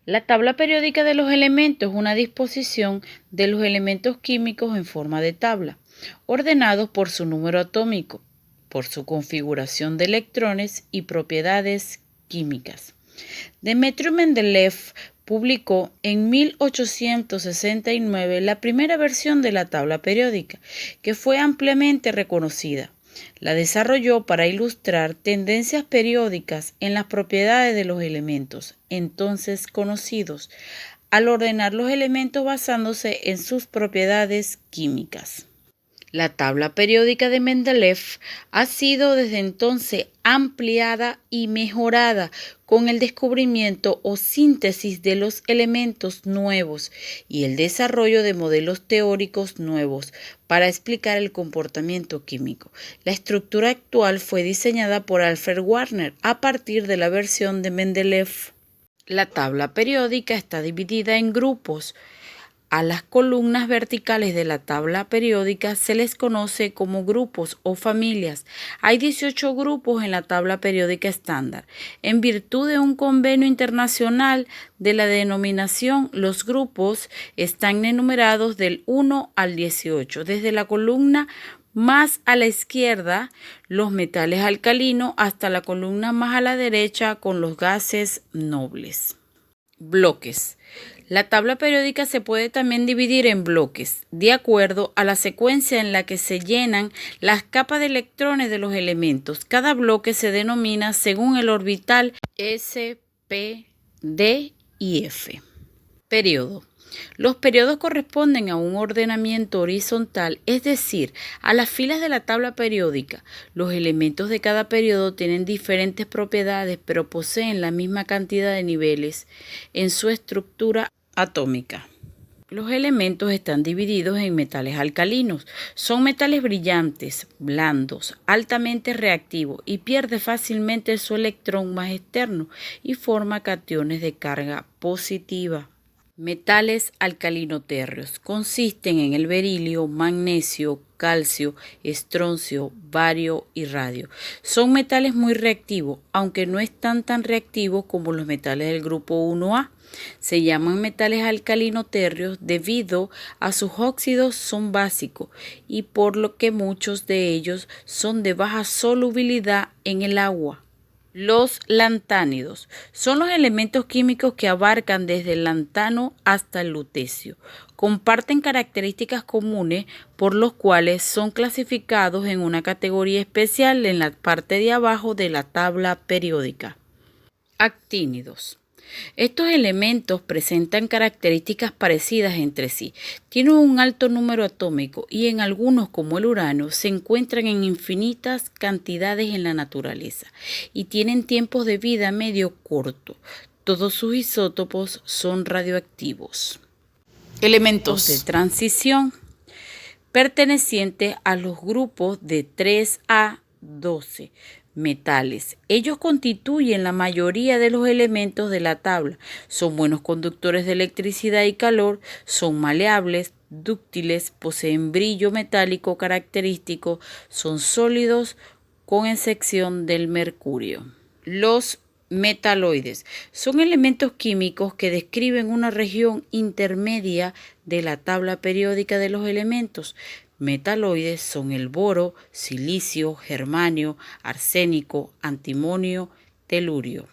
La tabla periódica de los elementos es una disposición de los elementos químicos en forma de tabla, ordenados por su número atómico, por su configuración de electrones y propiedades químicas. Dmitri Mendeleev publicó en 1869 la primera versión de la tabla periódica, que fue ampliamente reconocida. La desarrolló para ilustrar tendencias periódicas en las propiedades de los elementos, entonces conocidos, al ordenar los elementos basándose en sus propiedades químicas. La tabla periódica de Mendeleev ha sido desde entonces ampliada y mejorada con el descubrimiento o síntesis de los elementos nuevos y el desarrollo de modelos teóricos nuevos para explicar el comportamiento químico. La estructura actual fue diseñada por Alfred Wegener a partir de la versión de Mendeleev. La tabla periódica está dividida en grupos. A las columnas verticales de la tabla periódica se les conoce como grupos o familias. Hay 18 grupos en la tabla periódica estándar. En virtud de un convenio internacional de la denominación, los grupos están enumerados del 1 al 18. Desde la columna más a la izquierda, los metales alcalinos, hasta la columna más a la derecha con los gases nobles. Bloques. La tabla periódica se puede también dividir en bloques, de acuerdo a la secuencia en la que se llenan las capas de electrones de los elementos. Cada bloque se denomina según el orbital S, P, D y F. Período. Los periodos corresponden a un ordenamiento horizontal, es decir, a las filas de la tabla periódica. Los elementos de cada periodo tienen diferentes propiedades, pero poseen la misma cantidad de niveles en su estructura atómica. Los elementos están divididos en metales alcalinos. Son metales brillantes, blandos, altamente reactivos y pierde fácilmente su electrón más externo y forma cationes de carga positiva. Metales alcalino-térreos consisten en el berilio, magnesio, calcio, estroncio, bario y radio. Son metales muy reactivos, aunque no están tan reactivos como los metales del grupo 1A. Se llaman metales alcalino-térreos debido a sus óxidos son básicos y por lo que muchos de ellos son de baja solubilidad en el agua. Los lantánidos son los elementos químicos que abarcan desde el lantano hasta el lutecio. Comparten características comunes por los cuales son clasificados en una categoría especial en la parte de abajo de la tabla periódica. Actínidos. Estos elementos presentan características parecidas entre sí. Tienen un alto número atómico y en algunos, como el uranio, se encuentran en infinitas cantidades en la naturaleza y tienen tiempos de vida medio corto. Todos sus isótopos son radioactivos. Elementos de transición pertenecientes a los grupos de 3 a 12. Metales. Ellos constituyen la mayoría de los elementos de la tabla. Son buenos conductores de electricidad y calor, son maleables, dúctiles, poseen brillo metálico característico, son sólidos con excepción del mercurio. Los metaloides son elementos químicos que describen una región intermedia de la tabla periódica de los elementos. Metaloides son el boro, silicio, germanio, arsénico, antimonio, telurio.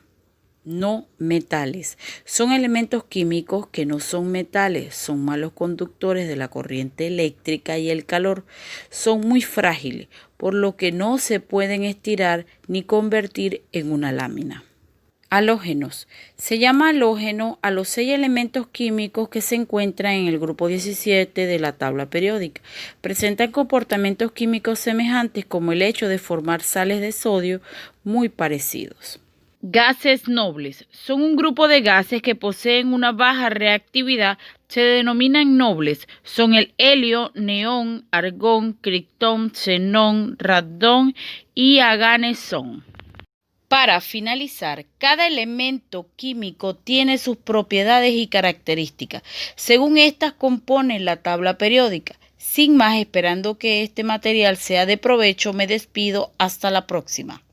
No metales. Son elementos químicos que no son metales, son malos conductores de la corriente eléctrica y el calor. Son muy frágiles, por lo que no se pueden estirar ni convertir en una lámina. Halógenos. Se llama halógeno a los 6 elementos químicos que se encuentran en el grupo 17 de la tabla periódica. Presentan comportamientos químicos semejantes como el hecho de formar sales de sodio muy parecidos. Gases nobles. Son un grupo de gases que poseen una baja reactividad. Se denominan nobles. Son el helio, neón, argón, criptón, xenón, radón y aganezón. Para finalizar, cada elemento químico tiene sus propiedades y características. Según estas componen la tabla periódica. Sin más, esperando que este material sea de provecho, me despido. Hasta la próxima.